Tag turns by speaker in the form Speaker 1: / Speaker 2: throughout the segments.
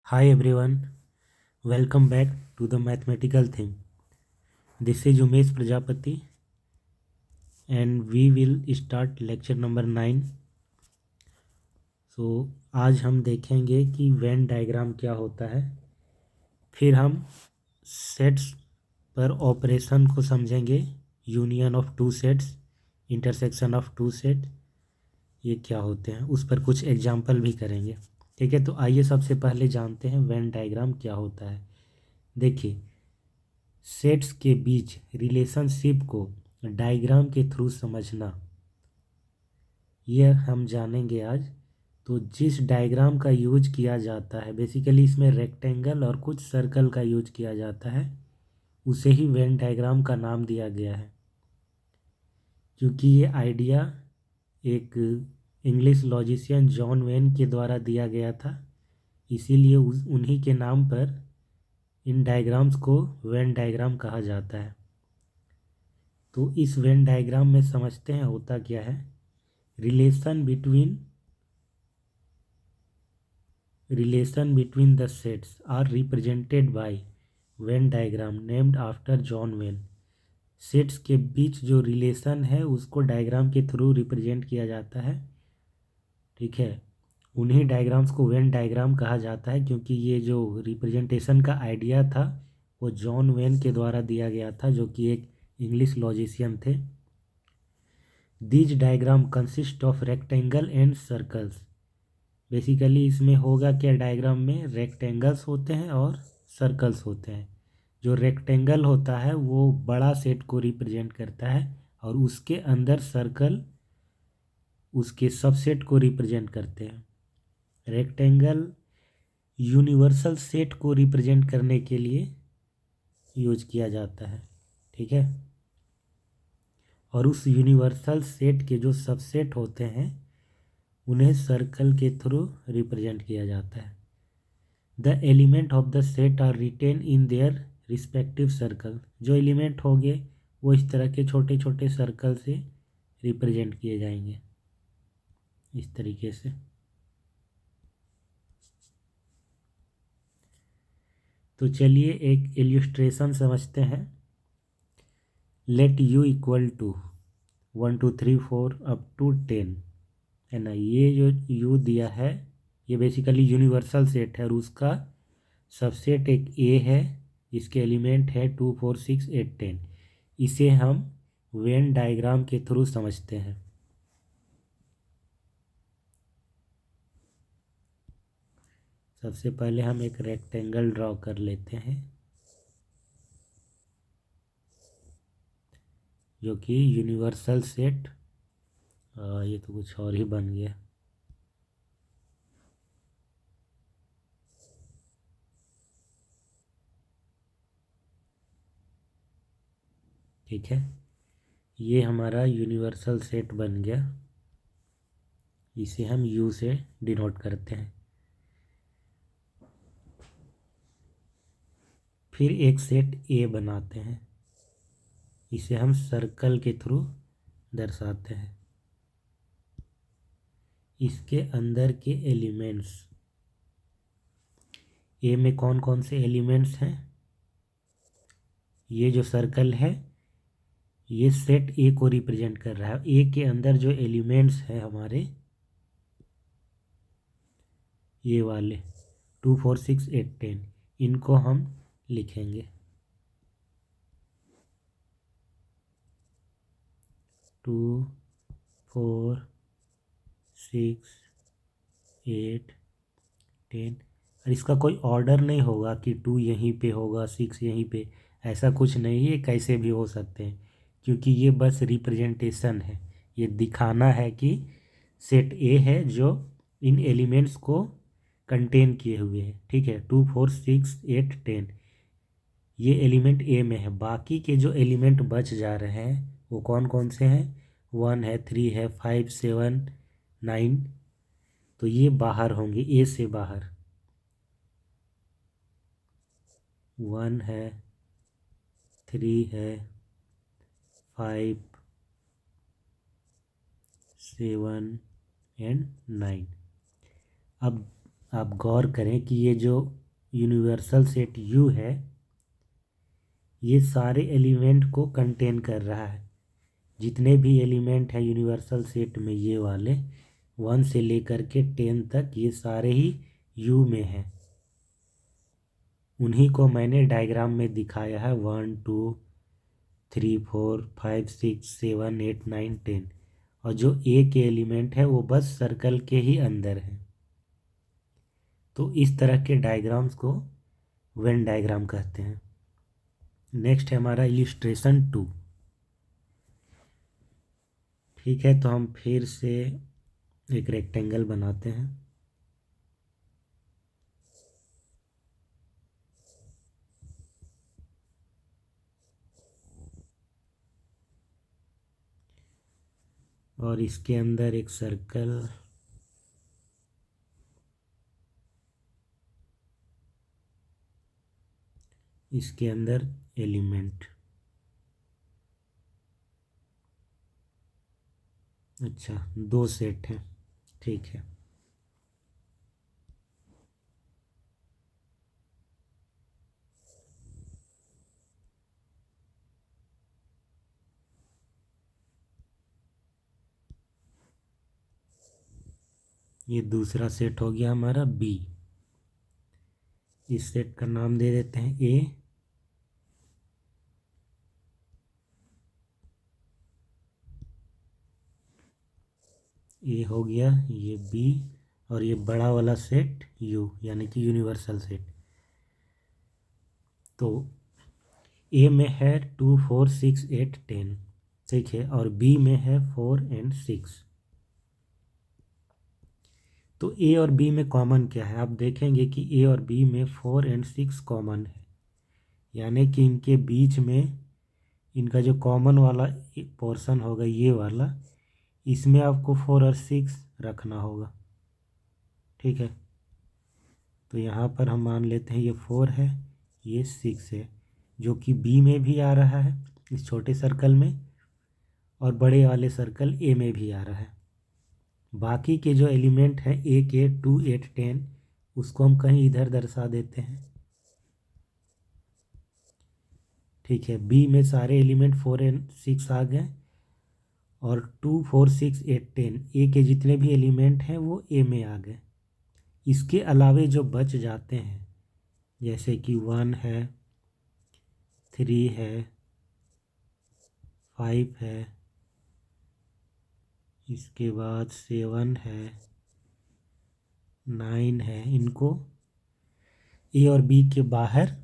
Speaker 1: Hi everyone, welcome back to the mathematical thing. This is Umesh Prajapati and we will start lecture number 9. आज हम देखेंगे कि Venn diagram क्या होता है। फिर हम सेट्स पर ऑपरेशन को समझेंगे, union of two sets, intersection of two set, ये क्या होते हैं, उस पर कुछ एग्जाम्पल भी करेंगे। ठीक है, तो आइए सबसे पहले जानते हैं वेन डायग्राम क्या होता है। देखिए, सेट्स के बीच रिलेशनशिप को डायग्राम के थ्रू समझना, यह हम जानेंगे आज। तो जिस डायग्राम का यूज किया जाता है, बेसिकली इसमें रेक्टेंगल और कुछ सर्कल का यूज किया जाता है, उसे ही वेन डायग्राम का नाम दिया गया है। क्योंकि ये आइडिया एक इंग्लिश लॉजिशियन जॉन वेन के द्वारा दिया गया था, इसीलिए उन्हीं के नाम पर इन डायग्राम्स को वेन डायग्राम कहा जाता है। तो इस वेन डायग्राम में समझते हैं होता क्या है। Relation between the sets are represented by Venn diagram named after John Venn. Sets के बीच जो रिलेशन है उसको डायग्राम के थ्रू रिप्रेजेंट किया जाता है। ठीक है, उन्हीं डायग्राम्स को वेन डायग्राम कहा जाता है, क्योंकि ये जो रिप्रेजेंटेशन का आइडिया था वो जॉन वेन के द्वारा दिया गया था, जो कि एक इंग्लिश लॉजिशियन थे। These diagram consist of rectangle and circles. Basically इसमें होगा क्या, डायग्राम में रेक्टेंगल्स होते हैं और सर्कल्स होते हैं। जो रेक्टेंगल होता है वो बड़ा सेट को रिप्रेजेंट करता है और उसके अंदर सर्कल उसके सबसेट को रिप्रेजेंट करते हैं। रेक्टेंगल यूनिवर्सल सेट को रिप्रेजेंट करने के लिए यूज किया जाता है। ठीक है, और उस यूनिवर्सल सेट के जो सबसेट होते हैं उन्हें सर्कल के थ्रू रिप्रेजेंट किया जाता है। The element of the set are written in their respective circle. जो एलिमेंट होंगे वो इस तरह के छोटे छोटे सर्कल से रिप्रेजेंट किए जाएंगे, इस तरीके से। तो चलिए एक इल्यूस्ट्रेशन समझते हैं। Let u equal to 1 2 3 4 up to 10 है ना। ये जो u दिया है ये बेसिकली यूनिवर्सल सेट है और उसका सबसेट एक a है जिसके एलिमेंट है 2 4 6 8 10। इसे हम वेन डायग्राम के थ्रू समझते हैं। सबसे पहले हम एक रेक्टेंगल ड्रॉ कर लेते हैं जो कि यूनिवर्सल सेट, ये तो कुछ और ही बन गया। ठीक है, ये हमारा यूनिवर्सल सेट बन गया, इसे हम u से डिनोट करते हैं। फिर एक सेट a बनाते हैं, इसे हम सर्कल के थ्रू दर्शाते हैं। इसके अंदर के एलिमेंट्स, ए में कौन कौन से एलिमेंट्स हैं, ये जो सर्कल है ये सेट ए को रिप्रेजेंट कर रहा है। ए के अंदर जो एलिमेंट्स हैं हमारे ये वाले 2 4 6 8 10, इनको हम लिखेंगे 2 4 6 8 10। और इसका कोई ऑर्डर नहीं होगा कि 2 यहीं पे होगा 6 यहीं पे, ऐसा कुछ नहीं है। कैसे भी हो सकते हैं, क्योंकि ये बस रिप्रेजेंटेशन है, ये दिखाना है कि सेट ए है जो इन एलिमेंट्स को कंटेन किए हुए है। ठीक है, 2 4 6 8 10 ये एलिमेंट ए में है। बाकी के जो एलिमेंट बच जा रहे हैं वो कौन कौन से हैं, 1 है 3 है 5 7 9, तो ये बाहर होंगे, ए से बाहर। 1 है 3 है 5 7 एंड 9। अब आप गौर करें कि ये जो यूनिवर्सल सेट U है ये सारे एलिमेंट को कंटेन कर रहा है। जितने भी एलिमेंट हैं यूनिवर्सल सेट में ये वाले 1 से लेकर के 10 तक ये सारे ही U में हैं। उन्हीं को मैंने डायग्राम में दिखाया है 1 2 3 4 5 6 7 8 9 10 और जो A के एलिमेंट है वो बस सर्कल के ही अंदर है। तो इस तरह के डायग्राम्स को वेन डायग्राम कहते हैं। नेक्स्ट है हमारा इलिस्ट्रेशन 2। ठीक है, तो हम फिर से एक रेक्टेंगल बनाते हैं। और इसके अंदर एक सर्कल, इसके अंदर एलिमेंट। अच्छा, 2 सेट हैं, ठीक है। ये दूसरा सेट हो गया हमारा B। इस सेट का नाम दे देते हैं A। हो गया ये B और ये बड़ा वाला सेट U यानी कि यूनिवर्सल सेट। तो A में है 2 4 6 8 10, ठीक है, और B में है 4 और 6। तो A और B में कॉमन क्या है? आप देखेंगे कि A और B में 4 और 6 कॉमन है, यानी कि इनके बीच में इनका जो कॉमन वाला पोर्शन होगा ये वाला, इसमें आपको 4 और 6 रखना होगा। ठीक है, तो यहाँ पर हम मान लेते हैं ये 4 है, ये 6 है, जो कि B में भी आ रहा है इस छोटे सर्कल में, और बड़े वाले सर्कल A में भी आ रहा है। बाकी के जो एलिमेंट हैं 1 8 2 8 10 उसको हम कहीं इधर दर्शा देते हैं। ठीक है, B में सारे एलिमेंट 4 और 6 आ गए, और 2 4 6 8 10 A के जितने भी एलिमेंट हैं वो A में आ गए। इसके अलावे जो बच जाते हैं, जैसे कि 1 है, 3 है, 5 है, इसके बाद 7 है, 9 है, इनको A और B के बाहर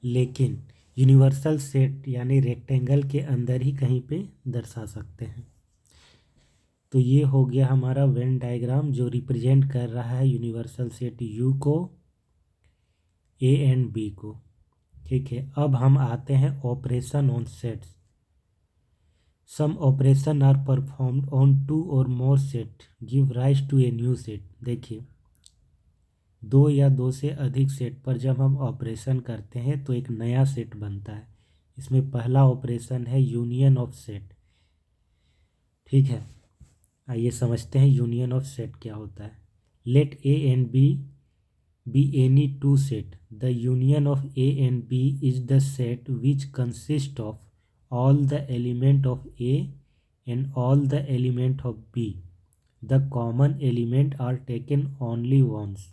Speaker 1: लेकिन यूनिवर्सल सेट यानी रेक्टेंगल के अंदर ही कहीं पे दर्शा सकते हैं। तो ये हो गया हमारा वेन डायग्राम जो रिप्रेजेंट कर रहा है यूनिवर्सल सेट U को, A एंड B को। ठीक है, अब हम आते हैं operation on sets. Some operation are performed on 2 और more set give rise to a new set. देखिए, 2 या 2 से अधिक सेट पर जब हम ऑपरेशन करते हैं तो एक नया सेट बनता है। इसमें पहला ऑपरेशन है यूनियन ऑफ सेट। ठीक है, आइए समझते हैं यूनियन ऑफ सेट क्या होता है। Let A and B be any two set. The union of A and B is the set which consists of all the element of A and all the element of B. The common element are taken only once.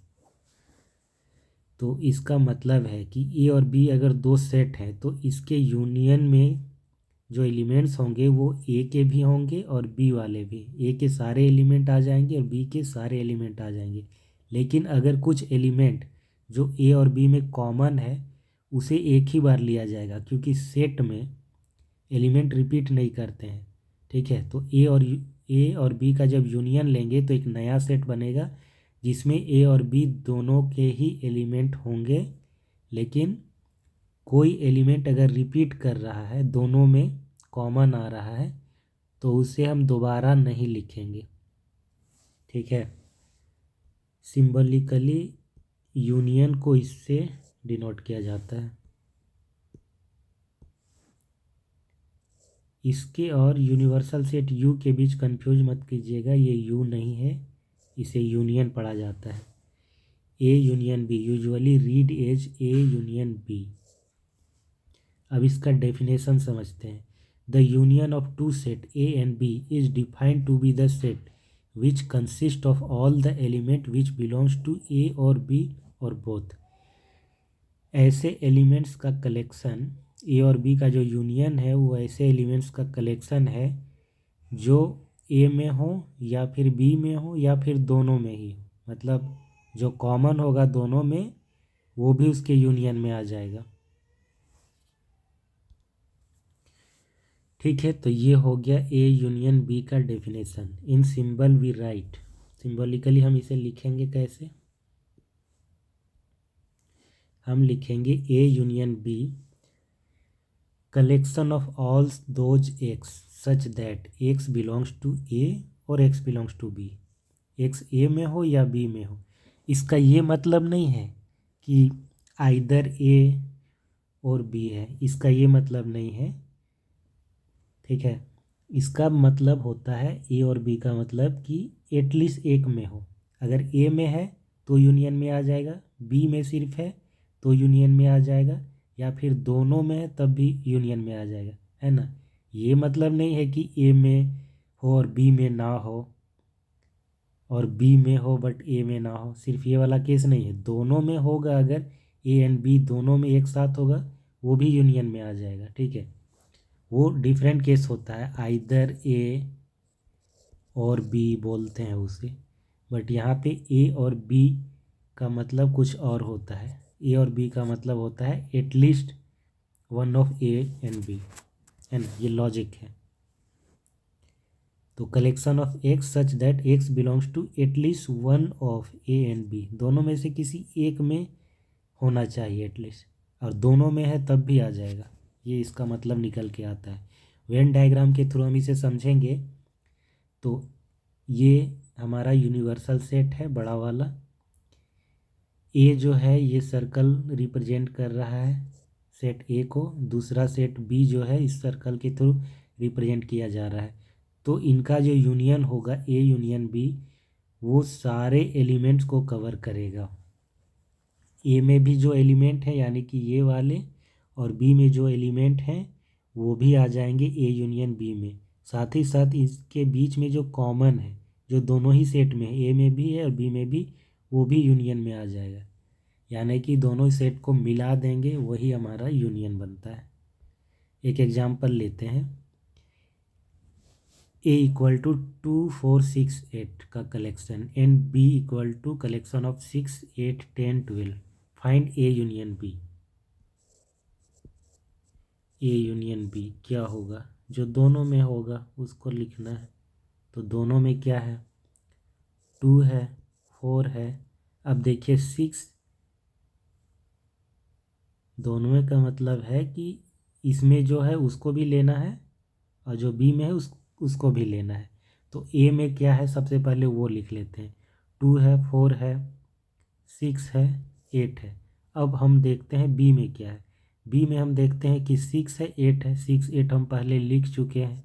Speaker 1: तो इसका मतलब है कि A और B अगर 2 set हैं तो इसके यूनियन में जो एलिमेंट्स होंगे वो A के भी होंगे और B वाले भी। A के सारे एलिमेंट आ जाएंगे और B के सारे एलिमेंट आ जाएंगे। लेकिन अगर कुछ एलिमेंट जो A और B में कॉमन है उसे एक ही बार लिया जाएगा, क्योंकि सेट में एलिमेंट रिपीट नहीं करते हैं। ठीक है, तो A और B का जब यूनियन लेंगे तो एक नया सेट बनेगा जिसमें A और B दोनों के ही एलिमेंट होंगे, लेकिन कोई एलिमेंट अगर रिपीट कर रहा है, दोनों में कॉमन आ रहा है, तो उसे हम दोबारा नहीं लिखेंगे। ठीक है, सिंबॉलिकली यूनियन को इससे डिनोट किया जाता है। इसके और यूनिवर्सल सेट U के बीच कंफ्यूज मत कीजिएगा, ये U नहीं है, इसे यूनियन पढ़ा जाता है। A union B, usually read as A union B. अब इसका डेफिनेशन समझते हैं। The union of two set A and B is defined to be the set which consist of all the element which belongs to A और B और both. ऐसे elements का collection, ए और B का जो यूनियन है वो ऐसे एलिमेंट्स का कलेक्शन है जो ए में हो या फिर बी में हो या फिर दोनों में ही हो। मतलब जो कॉमन होगा दोनों में वो भी उसके यूनियन में आ जाएगा। ठीक है, तो ये हो गया ए यूनियन बी का definition. In symbol we write, symbolically हम इसे लिखेंगे कैसे? हम लिखेंगे A union B collection of all those x such that x belongs to A और X belongs to B. X A में हो या बी में हो। इसका ये मतलब नहीं है कि आइदर ए और बी है, इसका ये मतलब नहीं है। ठीक है, इसका मतलब होता है ए और बी का मतलब कि एटलीस्ट एक में हो। अगर ए में है तो यूनियन में आ जाएगा, बी में सिर्फ है तो यूनियन में आ जाएगा, या फिर दोनों में है तब भी यूनियन में आ जाएगा, है ना। ये मतलब नहीं है कि ए में हो और बी में ना हो, और बी में हो बट ए में ना हो। सिर्फ ये वाला केस नहीं है, दोनों में होगा। अगर ए एंड बी दोनों में एक साथ होगा वो भी यूनियन में आ जाएगा। ठीक है, वो डिफरेंट केस होता है, आइदर ए और बी बोलते हैं उसे। बट यहाँ पे ए और बी का मतलब कुछ और होता है। ए और बी का मतलब होता है at least one of A and B, है ना। ये लॉजिक है। तो collection of X such that x belongs to at least one of A and B, दोनों में से किसी एक में होना चाहिए एटलीस्ट, और दोनों में है तब भी आ जाएगा। ये इसका मतलब निकल के आता है। वेन डायग्राम के थ्रू हम इसे समझेंगे। तो ये हमारा यूनिवर्सल सेट है बड़ा वाला। ए जो है ये सर्कल रिप्रेजेंट कर रहा है सेट ए को, दूसरा सेट बी जो है इस सर्कल के थ्रू रिप्रेजेंट किया जा रहा है। तो इनका जो यूनियन होगा ए यूनियन बी, वो सारे एलिमेंट्स को कवर करेगा। ए में भी जो एलिमेंट है यानी कि ये वाले, और बी में जो एलिमेंट हैं वो भी आ जाएंगे ए यूनियन बी में। साथ ही साथ इसके बीच में जो कॉमन है, जो दोनों ही सेट में है, ए में भी है और बी में भी, वो भी यूनियन में आ जाएगा। यानी कि दोनों सेट को मिला देंगे, वही हमारा यूनियन बनता है। एक एग्जांपल लेते हैं। ए इक्वल टू 2 4 6 8 का collection and B equal to collection of 6 8 10 12। Find A union B. A union B क्या होगा? जो दोनों में होगा उसको लिखना है। तो दोनों में क्या है? 2 है, 4 है। अब देखिए 6 दोनों में का मतलब है कि इसमें जो है उसको भी लेना है और जो बी में है उसको भी लेना है। तो ए में क्या है सबसे पहले वो लिख लेते हैं। 2 है, 4 है, 6 है, 8 है। अब हम देखते हैं बी में क्या है। बी में हम देखते हैं कि 6 है, 8 है। 6 8 हम पहले लिख चुके हैं,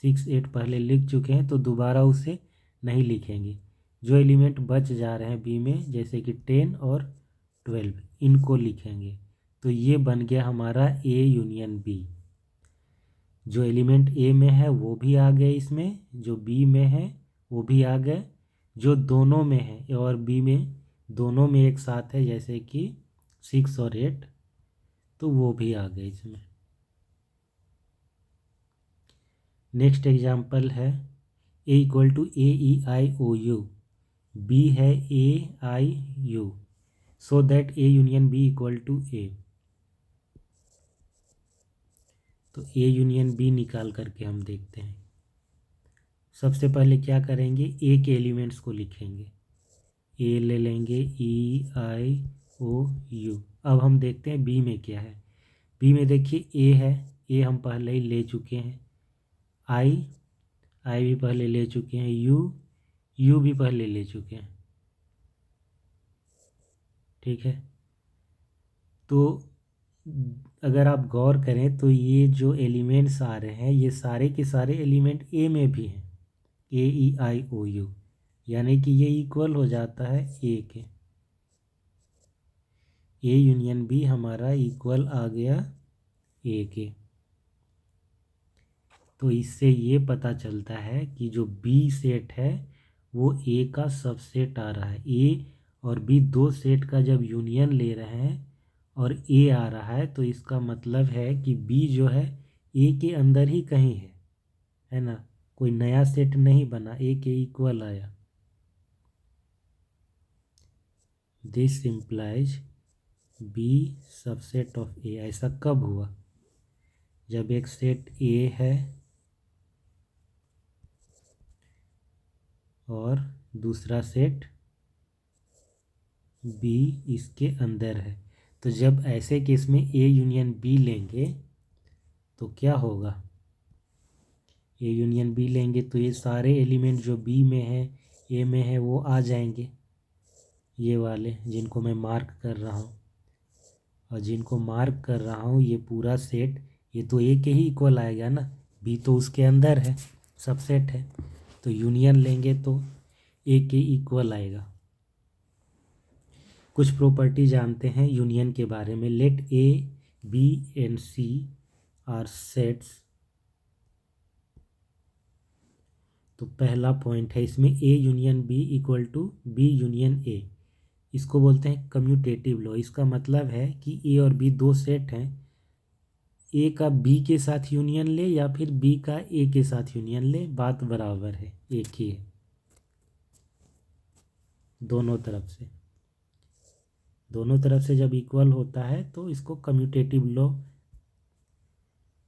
Speaker 1: 6 8 पहले लिख चुके हैं, तो दोबारा उसे नहीं लिखेंगे। जो एलिमेंट बच जा रहे हैं बी में, जैसे कि 10 और 12, इनको लिखेंगे। तो ये बन गया हमारा ए यूनियन बी। जो एलिमेंट ए में है वो भी आ गए इसमें, जो बी में है वो भी आ गए, जो दोनों में है ए और बी में दोनों में एक साथ है, जैसे कि 6 और 8, तो वो भी आ गए इसमें। नेक्स्ट एग्जांपल है A equal to A E I O U, B है A I U, so that A union B equal to A. तो ए यूनियन बी निकाल करके हम देखते हैं। सबसे पहले क्या करेंगे, ए के एलिमेंट्स को लिखेंगे। ए ले लेंगे, ई आई ओ यू। अब हम देखते हैं बी में क्या है। बी में देखिए ए है, ए हम पहले ही ले चुके हैं। आई आई भी पहले ले चुके हैं। यू भी पहले ले चुके हैं। ठीक है, तो अगर आप गौर करें तो ये जो एलिमेंट्स आ रहे हैं ये सारे के सारे एलिमेंट ए में भी हैं, ए ई आई ओ यू, यानी कि ये इक्वल हो जाता है ए के। ए यूनियन बी हमारा इक्वल आ गया ए के। तो इससे ये पता चलता है कि जो बी सेट है वो ए का सबसेट आ रहा है। ए और बी दो सेट का जब यूनियन ले रहे हैं और ए आ रहा है तो इसका मतलब है कि बी जो है ए के अंदर ही कहीं है ना, कोई नया सेट नहीं बना, ए के इक्वल आया। This implies B subset of A. ऐसा कब हुआ? जब एक सेट ए है और दूसरा सेट बी इसके अंदर है। तो जब ऐसे केस में ए यूनियन बी लेंगे तो क्या होगा? ए यूनियन बी लेंगे तो ये सारे एलिमेंट जो बी में है ए में है वो आ जाएंगे, ये वाले जिनको मैं मार्क कर रहा हूँ। और जिनको मार्क कर रहा हूँ ये पूरा सेट, ये तो ए के ही इक्वल आएगा ना, बी तो उसके अंदर है, सबसेट है। तो यूनियन लेंगे तो ए के इक्वल आएगा। कुछ प्रॉपर्टी जानते हैं यूनियन के बारे में। Let A B and C are sets. तो पहला पॉइंट है इसमें A union B equal to B union A. इसको बोलते हैं कम्यूटेटिव लॉ। इसका मतलब है कि ए और बी दो सेट हैं, ए का बी के साथ यूनियन ले या फिर बी का ए के साथ यूनियन ले, बात बराबर है, एक ही है दोनों तरफ से। दोनों तरफ से जब इक्वल होता है तो इसको कम्यूटेटिव लॉ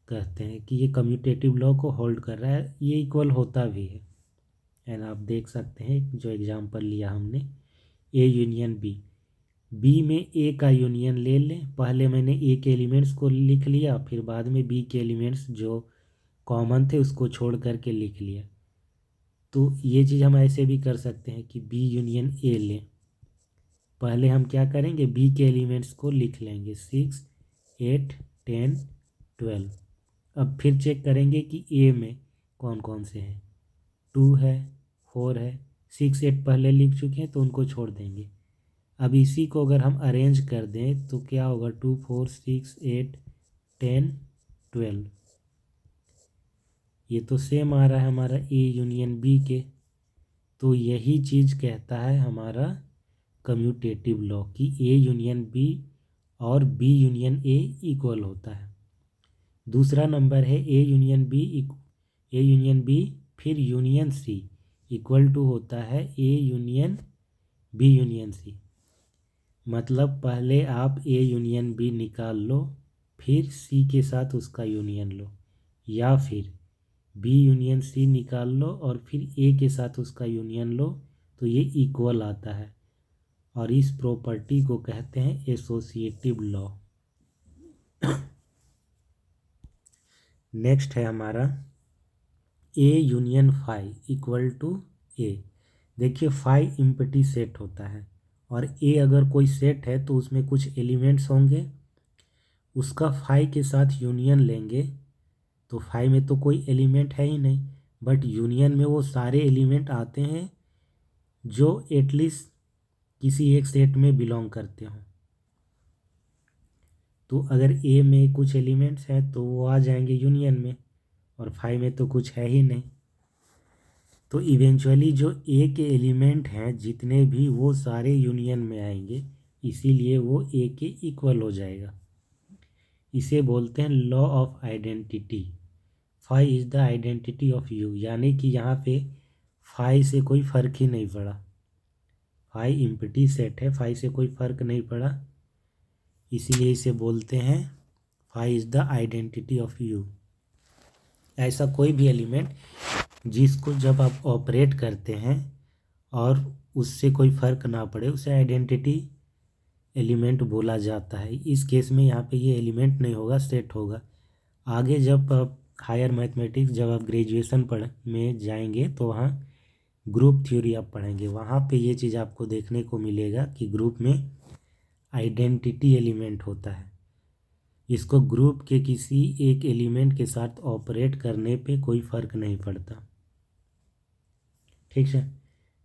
Speaker 1: कहते हैं कि ये कम्यूटेटिव लॉ को होल्ड कर रहा है। ये इक्वल होता भी है एंड आप देख सकते हैं जो एग्जांपल लिया हमने, ए यूनियन बी। बी में ए का यूनियन ले लें, पहले मैंने ए के एलिमेंट्स को लिख लिया, फिर बाद में बी के एलिमेंट्स जो कॉमन थे उसको छोड़ करके लिख लिया। तो ये चीज़ हम ऐसे भी कर सकते हैं कि बी यूनियन ए लें। पहले हम क्या करेंगे, बी के एलिमेंट्स को लिख लेंगे 6 8 10 12। अब फिर चेक करेंगे कि ए में कौन कौन से हैं। 2 है, 4 है, 6 8 पहले लिख चुके हैं तो उनको छोड़ देंगे। अब इसी को अगर हम अरेंज कर दें तो क्या होगा, 2 4 6 8 10 12। ये तो सेम आ रहा है हमारा ए यूनियन बी के। तो यही चीज़ कहता है हमारा कम्यूटेटिव लॉ कि ए यूनियन बी और बी यूनियन ए इक्वल होता है। दूसरा नंबर है ए यूनियन बी फिर यूनियन सी इक्वल टू होता है A union B union C. मतलब पहले आप ए यूनियन बी निकाल लो, फिर सी के साथ उसका यूनियन लो, या फिर बी यूनियन सी निकाल लो और फिर ए के साथ उसका यूनियन लो, तो ये इक्वल आता है। और इस प्रॉपर्टी को कहते हैं एसोसिएटिव लॉ। नेक्स्ट है हमारा A union phi equal to A. देखिए फाई इम्पटी सेट होता है और ए अगर कोई सेट है तो उसमें कुछ एलिमेंट्स होंगे, उसका फाई के साथ यूनियन लेंगे तो फाई में तो कोई एलिमेंट है ही नहीं, बट यूनियन में वो सारे एलिमेंट आते हैं जो एटलीस्ट किसी एक सेट में बिलोंग करते हों। तो अगर ए में कुछ एलिमेंट्स हैं तो वो आ जाएंगे यूनियन में, और फाई में तो कुछ है ही नहीं। तो इवेंचुअली जो ए के एलिमेंट हैं जितने भी वो सारे यूनियन में आएंगे, इसीलिए वो ए के इक्वल हो जाएगा। इसे बोलते हैं law of identity. Phi is the identity of U, यानी कि यहाँ पे फाई से कोई फ़र्क ही नहीं पड़ा। फाई इम्पटी सेट है, फाई से कोई फ़र्क नहीं पड़ा, इसीलिए इसे बोलते हैं phi is the identity of U. ऐसा कोई भी एलिमेंट जिसको जब आप ऑपरेट करते हैं और उससे कोई फ़र्क ना पड़े उसे आइडेंटिटी एलिमेंट बोला जाता है। इस केस में यहाँ पे ये एलिमेंट नहीं होगा, सेट होगा। आगे जब आप हायर मैथमेटिक्स, जब आप ग्रेजुएशन में जाएंगे तो वहाँ ग्रुप थ्योरी आप पढ़ेंगे, वहाँ पे ये चीज़ आपको देखने को मिलेगा कि ग्रुप में आइडेंटिटी एलिमेंट होता है। इसको ग्रुप के किसी एक एलिमेंट के साथ ऑपरेट करने पे कोई फ़र्क नहीं पड़ता। ठीक है।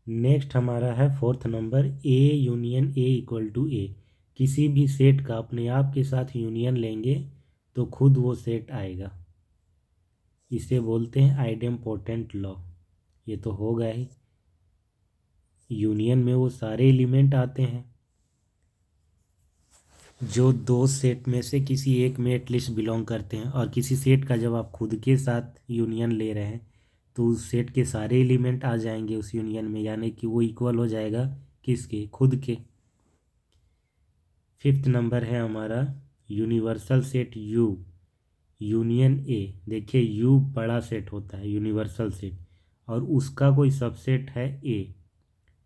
Speaker 1: नेक्स्ट हमारा है fourth number A union A equal to A. किसी भी सेट का अपने आप के साथ यूनियन लेंगे तो खुद वो सेट आएगा। इसे बोलते हैं आइडेम्पोटेंट लॉ। ये तो होगा ही, यूनियन में वो सारे एलिमेंट आते हैं जो दो सेट में से किसी एक में एटलीस्ट बिलोंग करते हैं, और किसी सेट का जब आप खुद के साथ यूनियन ले रहे हैं तो उस सेट के सारे एलिमेंट आ जाएंगे उस यूनियन में, यानी कि वो इक्वल हो जाएगा किसके, खुद के। फिफ्थ नंबर है हमारा universal set you union A. देखिए यू बड़ा सेट होता है यूनिवर्सल सेट, और उसका कोई सबसेट है ए,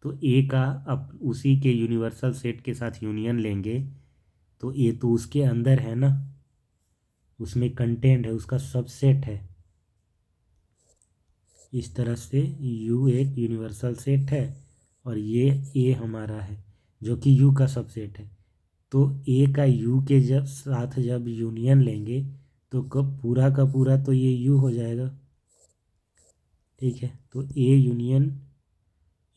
Speaker 1: तो ए का अब उसी के यूनिवर्सल सेट के साथ यूनियन लेंगे तो ए तो उसके अंदर है ना, उसमें कंटेंट है, उसका सबसेट है। इस तरह से यू एक यूनिवर्सल सेट है और ये ए हमारा है जो कि यू का सबसेट है। तो ए का यू के जब साथ जब यूनियन लेंगे तो कब पूरा का पूरा तो ये यू हो जाएगा। ठीक है, तो ए यूनियन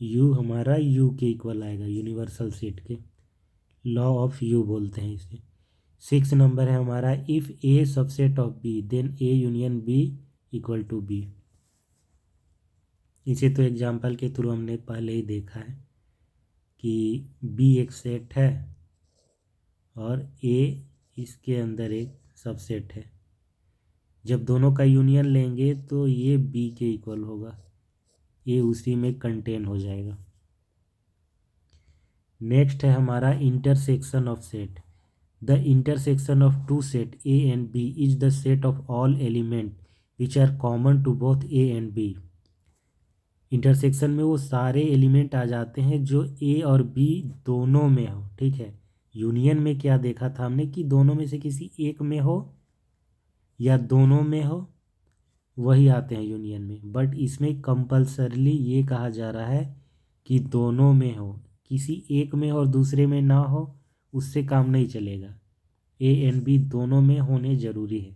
Speaker 1: यू हमारा यू के इक्वल आएगा यूनिवर्सल सेट के। लॉ ऑफ यू बोलते हैं इसे। सिक्स नंबर है हमारा if A subset of B then A union B equal to B. इसे तो एग्जाम्पल के थ्रू हमने पहले ही देखा है कि बी एक सेट है और ए इसके अंदर एक सबसेट है। जब दोनों का यूनियन लेंगे तो ये बी के इक्वल होगा, ये उसी में कंटेन हो जाएगा। नेक्स्ट है हमारा intersection of set. The intersection of two set A and B is the set of all element which are common to both A and B. Intersection में वो सारे एलिमेंट आ जाते हैं जो ए और बी दोनों में हो। ठीक है, यूनियन में क्या देखा था हमने कि दोनों में से किसी एक में हो या दोनों में हो, वही आते हैं यूनियन में। बट इसमें कंपल्सरली ये कहा जा रहा है कि दोनों में हो, किसी एक में हो और दूसरे में ना हो उससे काम नहीं चलेगा। ए एंड बी दोनों में होने ज़रूरी है,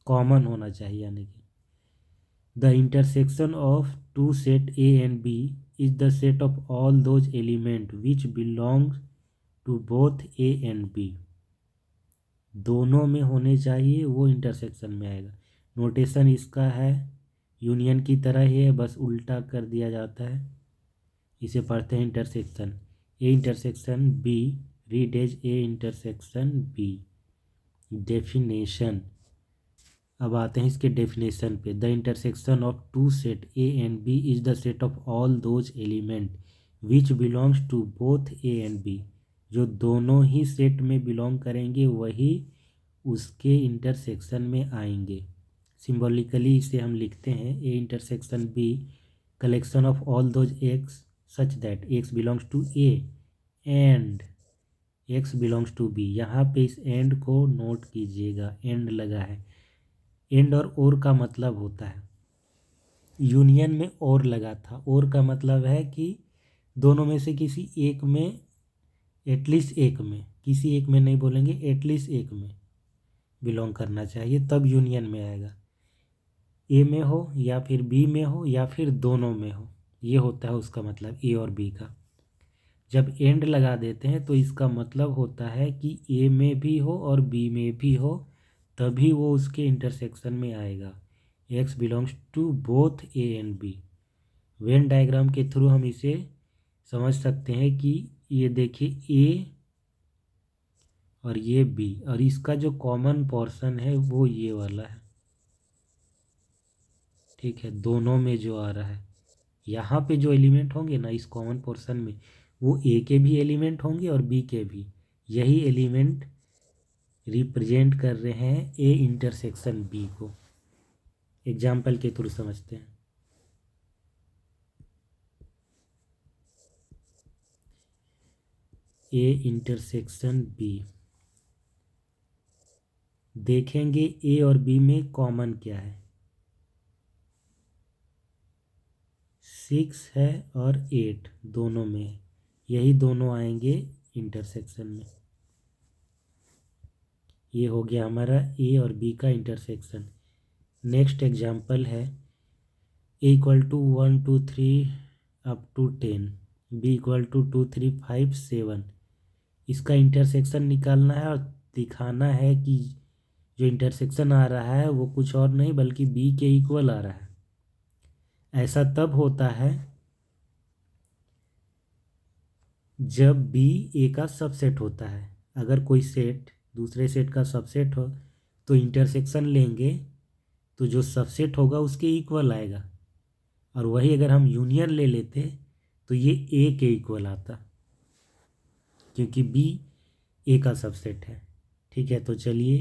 Speaker 1: कॉमन होना चाहिए। यानी कि the intersection of two set A and B is the set of all those element which belongs to both A and B. दोनों में होने चाहिए, वो इंटरसेक्शन में आएगा। नोटेशन इसका है यूनियन की तरह ही है, बस उल्टा कर दिया जाता है। इसे पढ़ते हैं intersection. A intersection B read as A intersection B. Definition, अब आते हैं इसके डेफिनेशन पे। The intersection of two set A and B is the set of all those element which belongs to both A and B. जो दोनों ही set में belong करेंगे वही उसके इंटरसेक्शन में आएंगे। सिम्बॉलिकली इसे हम लिखते हैं A intersection B collection of all those x such that x belongs to A and x belongs to B. यहाँ पे इस एंड को नोट कीजिएगा, एंड लगा है। एंड और का मतलब होता है, यूनियन में और लगा था, और का मतलब है कि दोनों में से किसी एक में, एटलीस्ट एक में, किसी एक में नहीं बोलेंगे, एटलीस्ट एक में बिलोंग करना चाहिए तब यूनियन में आएगा। ए में हो या फिर बी में हो या फिर दोनों में हो, ये होता है उसका मतलब ए और बी का। जब एंड लगा देते हैं तो इसका मतलब होता है कि ए में भी हो और बी में भी हो, तभी वो उसके इंटरसेक्शन में आएगा। X belongs to both A and B. Venn diagram के थ्रू हम इसे समझ सकते हैं कि ये देखिए ए और ये बी, और इसका जो कॉमन पोर्शन है वो ये वाला है। ठीक है, दोनों में जो आ रहा है, यहाँ पे जो एलिमेंट होंगे ना इस कॉमन पोर्शन में, वो ए के भी एलिमेंट होंगे और बी के भी। यही एलिमेंट रिप्रेजेंट कर रहे हैं ए इंटरसेक्शन बी को। एग्जाम्पल के थ्रू समझते हैं। ए इंटरसेक्शन बी, देखेंगे ए और बी में कॉमन क्या है। 6 है और 8 दोनों में है, यही दोनों आएंगे इंटरसेक्शन में। ये हो गया हमारा ए और बी का इंटरसेक्शन। नेक्स्ट एग्जाम्पल है A equal to 1 2 3 up to 10, B equal to 2 3 5 7 इसका इंटरसेक्शन निकालना है और दिखाना है कि जो इंटरसेक्शन आ रहा है वो कुछ और नहीं बल्कि बी के इक्वल आ रहा है। ऐसा तब होता है जब बी ए का सबसेट होता है। अगर कोई सेट दूसरे सेट का सबसेट हो तो इंटरसेक्शन लेंगे तो जो सबसेट होगा उसके इक्वल आएगा, और वही अगर हम यूनियन ले लेते तो ये ए के इक्वल आता, क्योंकि बी ए का सबसेट है। ठीक है, तो चलिए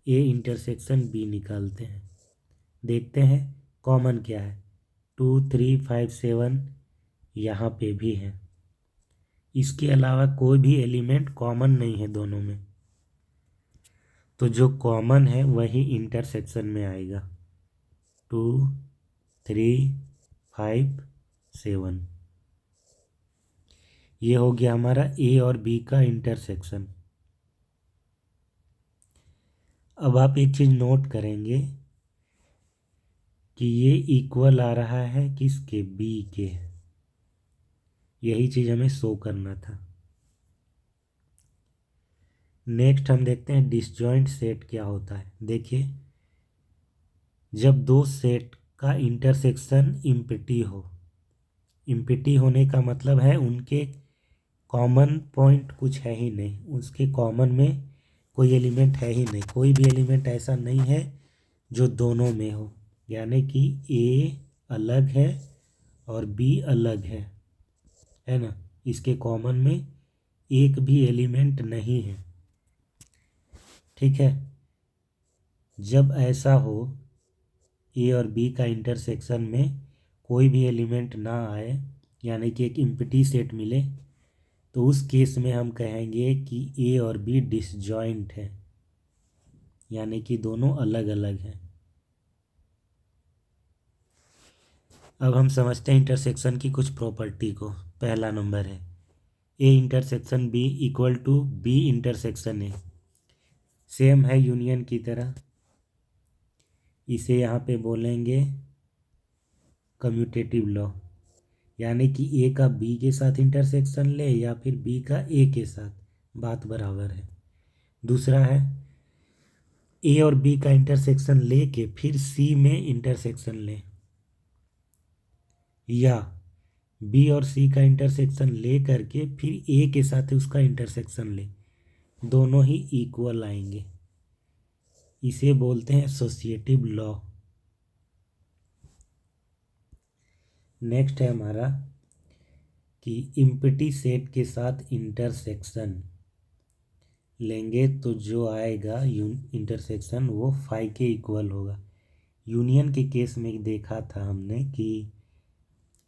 Speaker 1: ए इंटरसेक्शन बी निकालते हैं। देखते हैं कॉमन क्या है। 2 3 5 7 यहाँ पे भी है। इसके अलावा कोई भी एलिमेंट कॉमन नहीं है दोनों में, तो जो कॉमन है वही इंटरसेक्शन में आएगा। 2 3 5 7 ये हो गया हमारा ए और बी का इंटरसेक्शन। अब आप एक चीज़ नोट करेंगे कि ये इक्वल आ रहा है किसके, बी के। यही चीज़ हमें शो करना था। नेक्स्ट हम देखते हैं डिसजॉइंट सेट क्या होता है। देखिए, जब दो सेट का इंटरसेक्शन इम्पिटी हो, इम्पिटी होने का मतलब है उनके कॉमन पॉइंट कुछ है ही नहीं, उसके कॉमन में कोई एलिमेंट है ही नहीं, कोई भी एलिमेंट ऐसा नहीं है जो दोनों में हो, यानी कि ए अलग है और बी अलग है ना। इसके कॉमन में एक भी एलिमेंट नहीं है। ठीक है, जब ऐसा हो ए और बी का इंटरसेक्शन में कोई भी एलिमेंट ना आए, यानी कि एक इम्पिटी सेट मिले, तो उस केस में हम कहेंगे कि ए और बी डिसजॉइंट है, यानी कि दोनों अलग अलग हैं। अब हम समझते हैं इंटरसेक्शन की कुछ प्रॉपर्टी को। पहला नंबर है A intersection B equal to B intersection A. Same है यूनियन की तरह, इसे यहाँ पे बोलेंगे कम्यूटेटिव लॉ, यानी कि ए का बी के साथ इंटरसेक्शन ले या फिर बी का ए के साथ, बात बराबर है। दूसरा है ए और बी का इंटरसेक्शन ले के फिर सी में इंटरसेक्शन ले, या बी और सी का इंटरसेक्शन ले करके फिर ए के साथ उसका इंटरसेक्शन ले, दोनों ही इक्वल आएंगे। इसे बोलते हैं एसोसिएटिव लॉ। नेक्स्ट है हमारा कि इम्पिटी सेट के साथ इंटरसेक्शन लेंगे तो जो आएगा इंटरसेक्शन वो फाई के इक्वल होगा। यूनियन के केस में देखा था हमने कि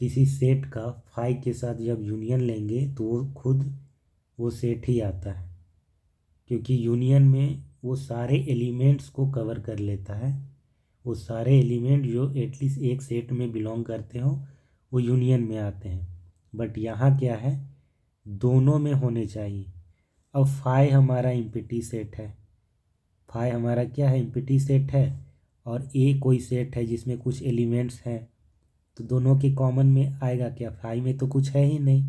Speaker 1: किसी सेट का फाई के साथ जब यूनियन लेंगे तो वो खुद वो सेट ही आता है, क्योंकि यूनियन में वो सारे एलिमेंट्स को कवर कर लेता है। वो सारे एलिमेंट जो एटलीस्ट एक सेट में बिलोंग करते हो वो यूनियन में आते हैं। बट यहाँ क्या है, दोनों में होने चाहिए। अब फाई हमारा इम्पिटी सेट है, फाई हमारा क्या है, इम्पिटी सेट है, और ए कोई सेट है जिसमें कुछ एलिमेंट्स हैं, तो दोनों के कॉमन में आएगा क्या, फाई में तो कुछ है ही नहीं।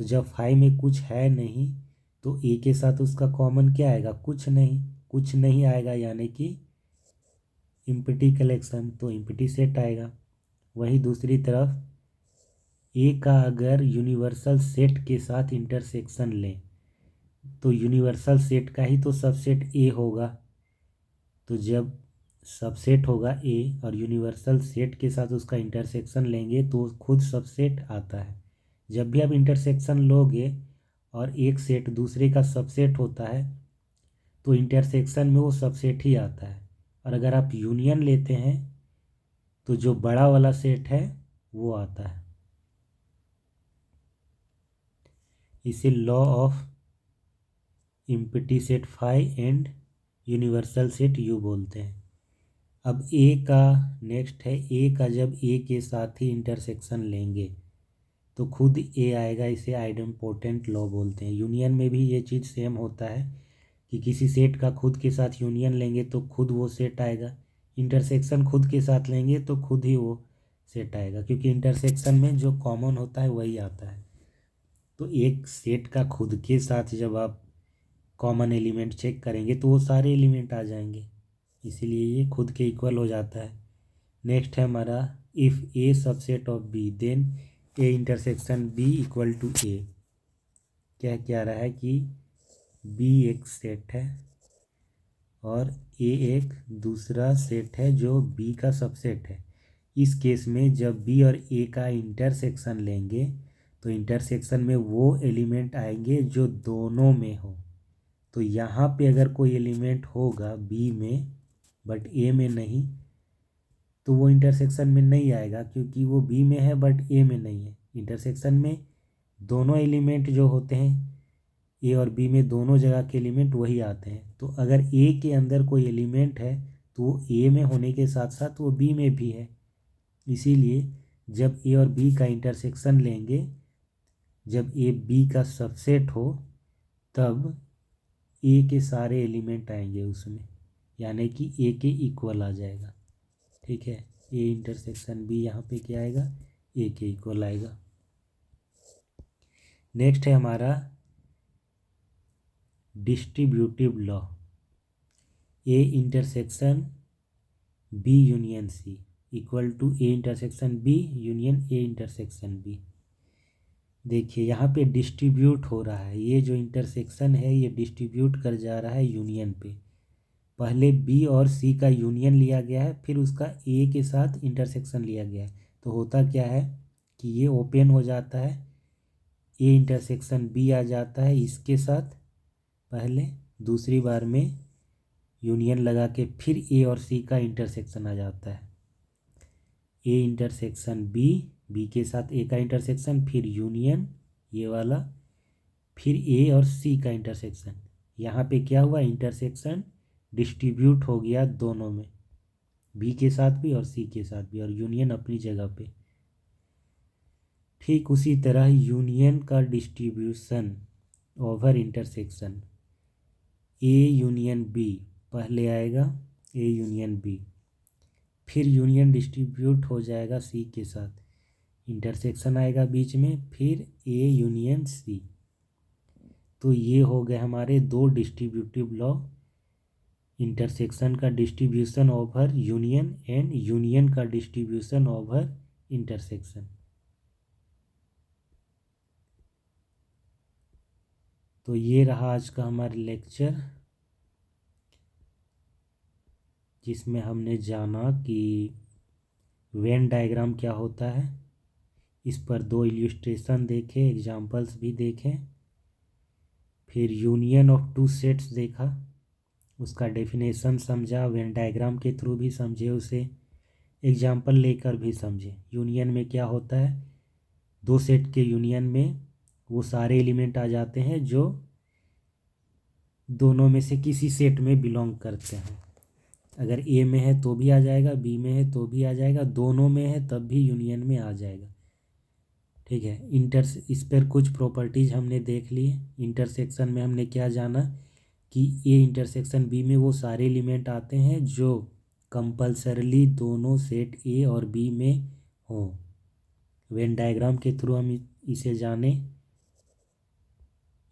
Speaker 1: तो जब फाई में कुछ है नहीं तो ए के साथ उसका कॉमन क्या आएगा, कुछ नहीं, कुछ नहीं आएगा, यानी कि इम्पिटी कलेक्शन, तो इम्पिटी सेट आएगा। वही दूसरी तरफ ए का अगर यूनिवर्सल सेट के साथ इंटरसेक्शन लें तो यूनिवर्सल सेट का ही तो सबसेट ए होगा। तो जब सबसेट होगा ए और यूनिवर्सल सेट के साथ उसका इंटरसेक्शन लेंगे तो खुद सबसेट आता है। जब भी आप इंटरसेक्शन लोगे और एक सेट दूसरे का सबसेट होता है तो इंटरसेक्शन में वो सबसेट ही आता है। और अगर आप यूनियन लेते हैं तो जो बड़ा वाला सेट है वो आता है। इसे law of empty set phi and universal set U बोलते हैं। अब ए का नेक्स्ट है, ए का जब ए के साथ ही इंटरसेक्शन लेंगे तो खुद ए आएगा, इसे आइडेम्पोटेंट लॉ बोलते हैं। यूनियन में भी ये चीज़ सेम होता है कि किसी सेट का खुद के साथ यूनियन लेंगे तो खुद वो सेट आएगा, इंटरसेक्शन खुद के साथ लेंगे तो खुद ही वो सेट आएगा, क्योंकि इंटरसेक्शन में जो कॉमन होता है वही आता है। तो एक सेट का खुद के साथ जब आप कॉमन एलिमेंट चेक करेंगे तो वो सारे एलिमेंट आ जाएंगे, इसीलिए ये खुद के इक्वल हो जाता है। नेक्स्ट है हमारा if A subset of B then A intersection B equal to A. क्या कह रहा है कि बी एक सेट है और ए एक दूसरा सेट है जो बी का सबसेट है। इस केस में जब बी और ए का इंटरसेक्शन लेंगे तो इंटरसेक्शन में वो एलिमेंट आएंगे जो दोनों में हो। तो यहाँ पे अगर कोई एलिमेंट होगा बी में बट ए में नहीं, तो वो इंटरसेक्शन में नहीं आएगा, क्योंकि वो बी में है बट ए में नहीं है। इंटरसेक्शन में दोनों एलिमेंट जो होते हैं ए और बी में, दोनों जगह के एलिमेंट वही आते हैं। तो अगर ए के अंदर कोई एलिमेंट है तो वो ए में होने के साथ साथ वो बी में भी है। इसीलिए जब ए और बी का इंटरसेक्शन लेंगे, जब ए बी का सबसेट हो, तब ए के सारे एलिमेंट आएंगे उसमें, यानी कि ए के इक्वल आ जाएगा। ठीक है, ए इंटरसेक्शन बी यहाँ पे क्या आएगा, ए के इक्वल आएगा। नेक्स्ट है हमारा distributive law, A intersection B union C equal to A intersection B union A intersection B. देखिए यहाँ पे डिस्ट्रीब्यूट हो रहा है, ये जो इंटरसेक्शन है ये डिस्ट्रीब्यूट कर जा रहा है यूनियन पे। पहले बी और सी का यूनियन लिया गया है, फिर उसका ए के साथ इंटरसेक्शन लिया गया है। तो होता क्या है कि ये ओपन हो जाता है, ए इंटरसेक्शन बी आ जाता है इसके साथ पहले, दूसरी बार में यूनियन लगा के फिर ए और सी का इंटरसेक्शन आ जाता है। ए इंटरसेक्शन बी, बी के साथ ए का इंटरसेक्शन, फिर यूनियन ये वाला, फिर ए और सी का इंटरसेक्शन। यहाँ पे क्या हुआ, इंटरसेक्शन डिस्ट्रीब्यूट हो गया दोनों में, बी के साथ भी और सी के साथ भी, और यूनियन अपनी जगह पे। ठीक उसी तरह यूनियन का distribution over intersection, A union B पहले आएगा, ए यूनियन बी, फिर यूनियन डिस्ट्रीब्यूट हो जाएगा सी के साथ, इंटरसेक्शन आएगा बीच में, फिर ए यूनियन सी। तो ये हो गए हमारे दो डिस्ट्रीब्यूटिव लॉ, इंटरसेक्शन का distribution over union and union का डिस्ट्रीब्यूशन ओवर इंटरसेक्शन। तो ये रहा आज का हमारा लेक्चर, जिसमें हमने जाना कि वेन डायग्राम क्या होता है, इस पर दो इल्यूस्ट्रेशन देखे, एग्जांपल्स भी देखें, फिर यूनियन ऑफ टू सेट्स देखा, उसका डेफिनेशन समझा, वेन डायग्राम के थ्रू भी समझे उसे, एग्जांपल लेकर भी समझे। यूनियन में क्या होता है, दो सेट के यूनियन में वो सारे एलिमेंट आ जाते हैं जो दोनों में से किसी सेट में बिलोंग करते हैं। अगर ए में है तो भी आ जाएगा, बी में है तो भी आ जाएगा, दोनों में है तब भी यूनियन में आ जाएगा। ठीक है, इस पर कुछ प्रॉपर्टीज़ हमने देख ली। इंटरसेक्शन में हमने क्या जाना कि ए इंटरसेक्शन बी में वो सारे एलिमेंट आते हैं जो कंपल्सरली दोनों सेट ए और बी में हों। वेन डायग्राम के थ्रू हम इसे जाने,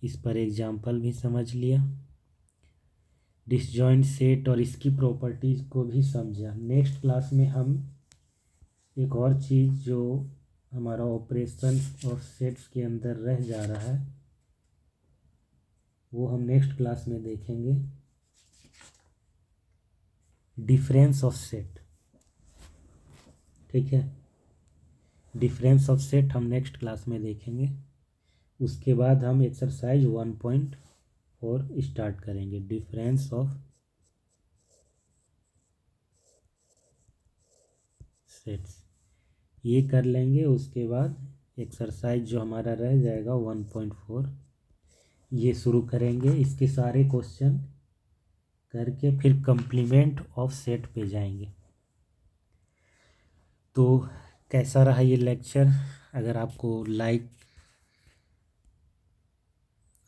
Speaker 1: इस पर एग्जाम्पल भी समझ लिया, डिसजॉइंट सेट और इसकी प्रॉपर्टीज़ को भी समझा। नेक्स्ट क्लास में हम एक और चीज़ जो हमारा ऑपरेशन ऑफ सेट्स के अंदर रह जा रहा है वो हम नेक्स्ट क्लास में देखेंगे, डिफरेंस ऑफ सेट। ठीक है, डिफरेंस ऑफ सेट हम नेक्स्ट क्लास में देखेंगे। उसके बाद हम एक्सरसाइज 1.4 स्टार्ट करेंगे, डिफरेंस ऑफ सेट्स, ये कर लेंगे। उसके बाद एक्सरसाइज जो हमारा रह जाएगा 1.4 ये शुरू करेंगे। इसके सारे क्वेश्चन करके फिर कंप्लीमेंट ऑफ सेट पे जाएंगे। तो कैसा रहा ये लेक्चर, अगर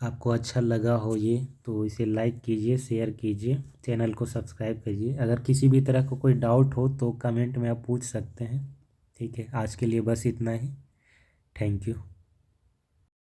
Speaker 1: आपको अच्छा लगा हो ये तो इसे लाइक कीजिए, शेयर कीजिए, चैनल को सब्सक्राइब कीजिए। अगर किसी भी तरह का कोई डाउट हो तो कमेंट में आप पूछ सकते हैं। ठीक है, आज के लिए बस इतना ही। Thank you.